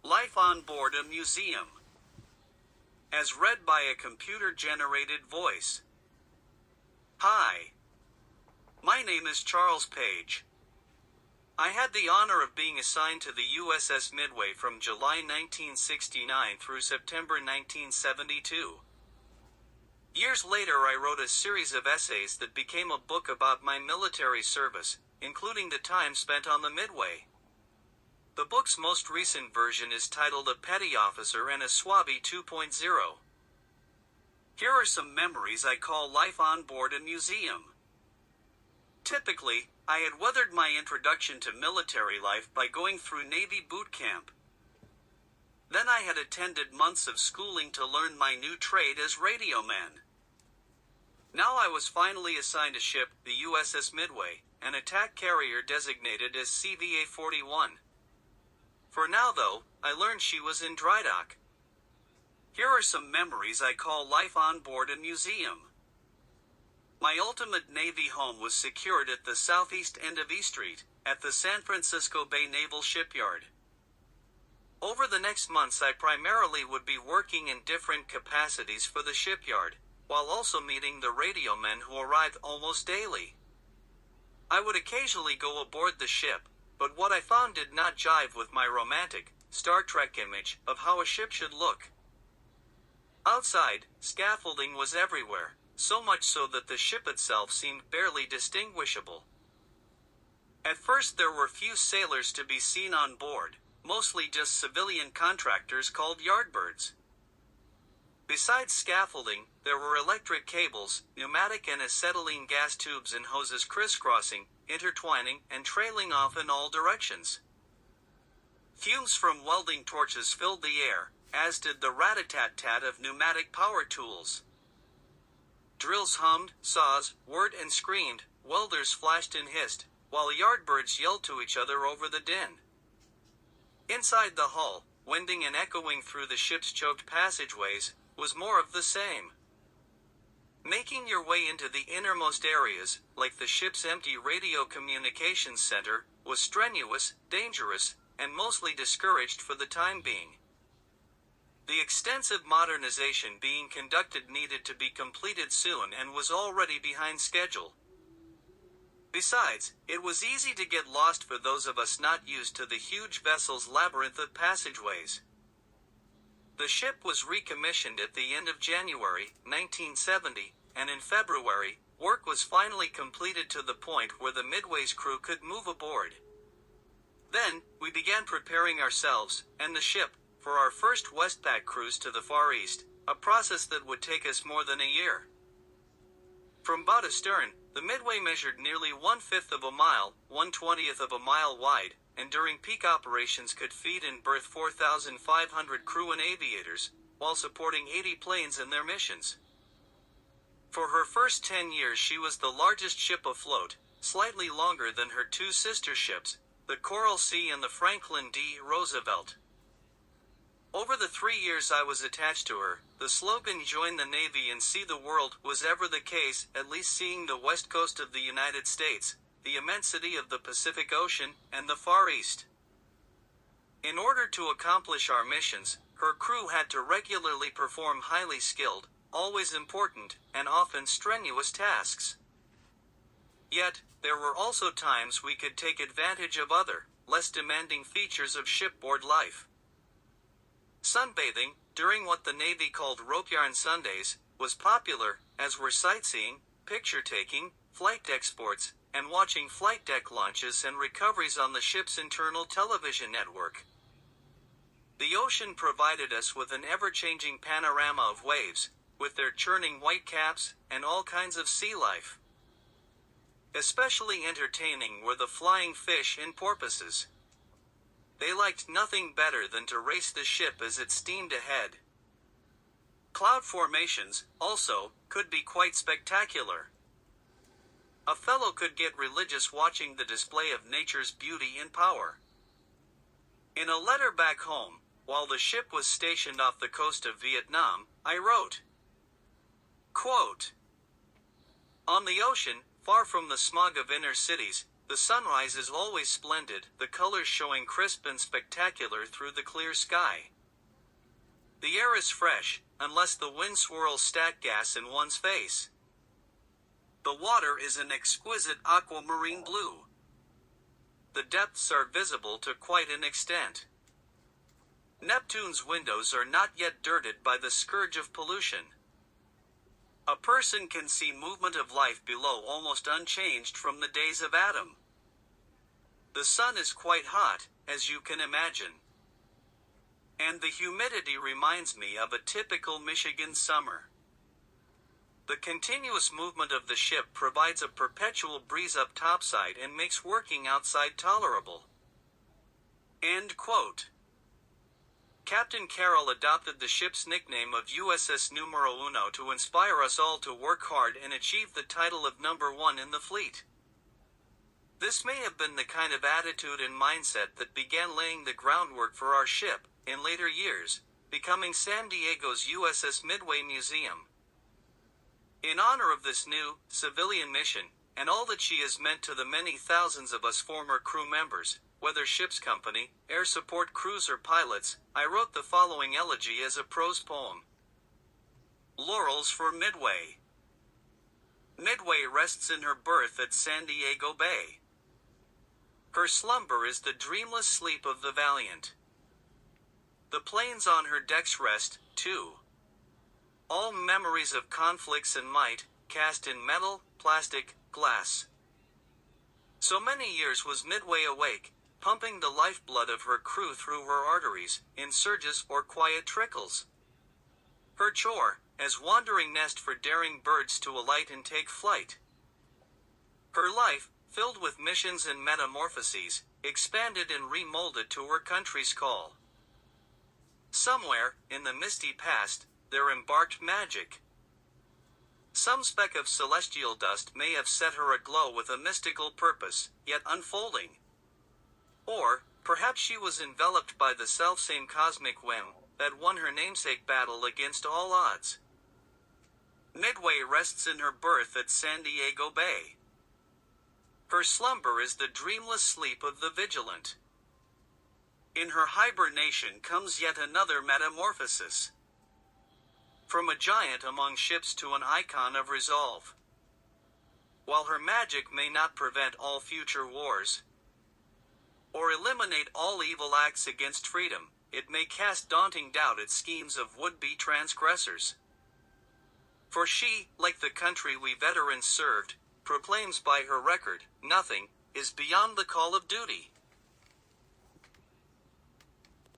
Life on board a museum. As read by a computer-generated voice. Hi. My name is Charles Page. I had the honor of being assigned to the USS Midway from July 1969 through September 1972. Years later I wrote a series of essays that became a book about my military service, including the time spent on the Midway. The book's most recent version is titled A Petty Officer and a Swabby 2.0. Here are some memories I call life on board a museum. Typically, I had weathered my introduction to military life by going through Navy boot camp. Then I had attended months of schooling to learn my new trade as radio man. Now I was finally assigned a ship, the USS Midway, an attack carrier designated as CVA-41. For now though, I learned she was in dry dock. Here are some memories I call life on board a museum. My ultimate Navy home was secured at the southeast end of E Street, at the San Francisco Bay Naval Shipyard. Over the next months I primarily would be working in different capacities for the shipyard, while also meeting the radio men who arrived almost daily. I would occasionally go aboard the ship, but what I found did not jive with my romantic, Star Trek image of how a ship should look. Outside, scaffolding was everywhere, so much so that the ship itself seemed barely distinguishable. At first there were few sailors to be seen on board, mostly just civilian contractors called yardbirds. Besides scaffolding, there were electric cables, pneumatic and acetylene gas tubes and hoses crisscrossing, intertwining, and trailing off in all directions. Fumes from welding torches filled the air, as did the rat-a-tat-tat of pneumatic power tools. Drills hummed, saws, whirred and screamed, welders flashed and hissed, while yardbirds yelled to each other over the din. Inside the hull, winding and echoing through the ship's choked passageways, was more of the same. Making your way into the innermost areas, like the ship's empty radio communications center, was strenuous, dangerous, and mostly discouraged for the time being. The extensive modernization being conducted needed to be completed soon and was already behind schedule. Besides, it was easy to get lost for those of us not used to the huge vessel's labyrinth of passageways. The ship was recommissioned at the end of January, 1970, and in February, work was finally completed to the point where the Midway's crew could move aboard. Then, we began preparing ourselves, and the ship, for our first Westpac cruise to the Far East, a process that would take us more than a year. From bow to stern, the Midway measured nearly 1/5 of a mile, 1/20th of a mile wide, and during peak operations could feed and berth 4,500 crew and aviators, while supporting 80 planes in their missions. For her first 10 years she was the largest ship afloat, slightly longer than her two sister ships, the Coral Sea and the Franklin D. Roosevelt. Over the 3 years I was attached to her, the slogan "Join the Navy and see the world" was ever the case, at least seeing the west coast of the United States, the immensity of the Pacific Ocean, and the Far East. In order to accomplish our missions, her crew had to regularly perform highly skilled, always important, and often strenuous tasks. Yet, there were also times we could take advantage of other, less demanding features of shipboard life. Sunbathing, during what the Navy called rope yarn Sundays, was popular, as were sightseeing, picture-taking, flight deck sports, and watching flight deck launches and recoveries on the ship's internal television network. The ocean provided us with an ever-changing panorama of waves, with their churning white caps, and all kinds of sea life. Especially entertaining were the flying fish and porpoises. They liked nothing better than to race the ship as it steamed ahead. Cloud formations, also, could be quite spectacular. A fellow could get religious watching the display of nature's beauty and power. In a letter back home, while the ship was stationed off the coast of Vietnam, I wrote, quote, "On the ocean, far from the smog of inner cities, The sunrise is always splendid, the colors showing crisp and spectacular through the clear sky. The air is fresh, unless the wind swirls stack gas in one's face. The water is an exquisite aquamarine blue. The depths are visible to quite an extent. Neptune's windows are not yet dirted by the scourge of pollution. A person can see movement of life below almost unchanged from the days of Adam. The sun is quite hot, as you can imagine. And the humidity reminds me of a typical Michigan summer. The continuous movement of the ship provides a perpetual breeze up topside and makes working outside tolerable. End quote. Captain Carroll adopted the ship's nickname of USS Numero Uno to inspire us all to work hard and achieve the title of number one in the fleet. This may have been the kind of attitude and mindset that began laying the groundwork for our ship, in later years, becoming San Diego's USS Midway Museum. In honor of this new, civilian mission, and all that she has meant to the many thousands of us former crew members, whether ship's company, air support crews or pilots, I wrote the following elegy as a prose poem. Laurels for Midway. Midway rests in her berth at San Diego Bay. Her slumber is the dreamless sleep of the valiant. The planes on her decks rest, too. All memories of conflicts and might, cast in metal, plastic, glass. So many years was Midway awake, pumping the lifeblood of her crew through her arteries, in surges or quiet trickles. Her chore, as wandering nest for daring birds to alight and take flight. Her life, filled with missions and metamorphoses, expanded and remolded to her country's call. Somewhere, in the misty past, there embarked magic. Some speck of celestial dust may have set her aglow with a mystical purpose, yet unfolding. Or, perhaps she was enveloped by the selfsame cosmic whim that won her namesake battle against all odds. Midway rests in her berth at San Diego Bay. Her slumber is the dreamless sleep of the vigilant. In her hibernation comes yet another metamorphosis. From a giant among ships to an icon of resolve. While her magic may not prevent all future wars, or eliminate all evil acts against freedom, it may cast daunting doubt at schemes of would-be transgressors. For she, like the country we veterans served, proclaims by her record, nothing is beyond the call of duty.